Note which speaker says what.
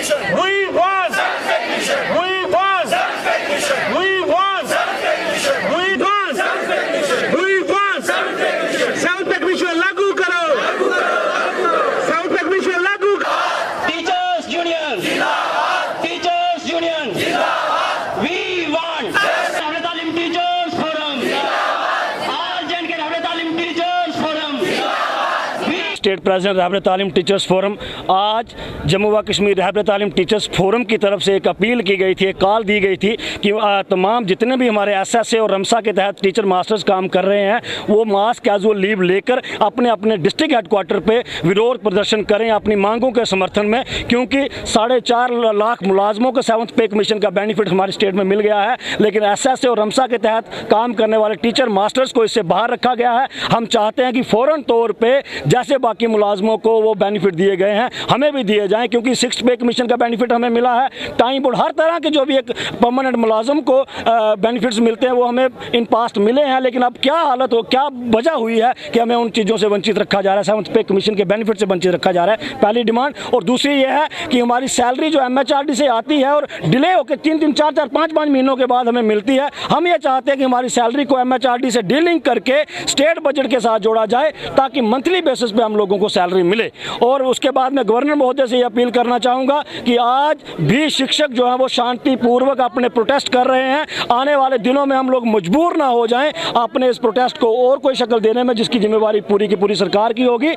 Speaker 1: We want. We want. We want. We want. We want. South Tech Mission लागू करो. South Tech Mission लागू.
Speaker 2: Teachers Union. Teachers Union. We want. Rahbar Talim Teachers Forum. All J&K Rahbar Talim Teachers Forum.
Speaker 3: State president Rahbar Talim teachers forum आज जम्मू व Kashmir रहबर Talim teachers forum की तरफ से एक appeal की गई थी, एक कॉल दी गई थी कि तमाम जितने भी हमारे एसएसए और रमसा के तहत टीचर मास्टर्स काम कर रहे हैं वो मास कैजुअल लीव लेकर अपने अपने डिस्ट्रिक्ट हेडक्वार्टर पे विरोध प्रदर्शन करें अपनी मांगों के समर्थन में, क्योंकि 4.5 लाख मुलाजमों को 7th पे कमीशन का बेनिफिट हमारे स्टेट में मिल गया है, लेकिन एसएसए और रमसा के तहत काम करने वाले टीचर मास्टर्स को इससे बाहर रखा गया है। हम चाहते हैं कि फ़ौरन तौर पर जैसे बाकी मुलाजमों को वो बेनिफिट दिए गए हैं हमें भी दिए जाएं, क्योंकि 6th पे कमीशन का बेनिफिट हमें मिला है, टाइम बोर्ड हर तरह के जो भी एक परमानेंट मुलाजम को बेनिफिट्स मिलते हैं वो हमें इन पास्ट मिले हैं, लेकिन अब क्या हालत हो, क्या वजह हुई है कि हमें उन चीज़ों से वंचित रखा जा रहा है, 7th पे कमीशन के बेनिफिट से वंचित रखा जा रहा है, पहली डिमांड। और दूसरी ये है कि हमारी सैलरी जो MHRD से आती है और डिले होकर 3-3, 4-4, 5-5 महीनों के बाद हमें मिलती है, हम ये चाहते हैं कि हमारी सैलरी को MHRD से डीलिंग करके स्टेट बजट के साथ जोड़ा जाए ताकि मंथली बेसिस पे हम लोगों को सैलरी मिले। और उसके बाद मैं गवर्नर महोदय से ये अपील करना चाहूँगा कि आज भी शिक्षक जो हैं वो शांतिपूर्वक अपने प्रोटेस्ट कर रहे हैं, आने वाले दिनों में हम लोग मजबूर ना हो जाएं अपने इस प्रोटेस्ट को और कोई शक्ल देने में, जिसकी जिम्मेवारी पूरी की पूरी सरकार की होगी।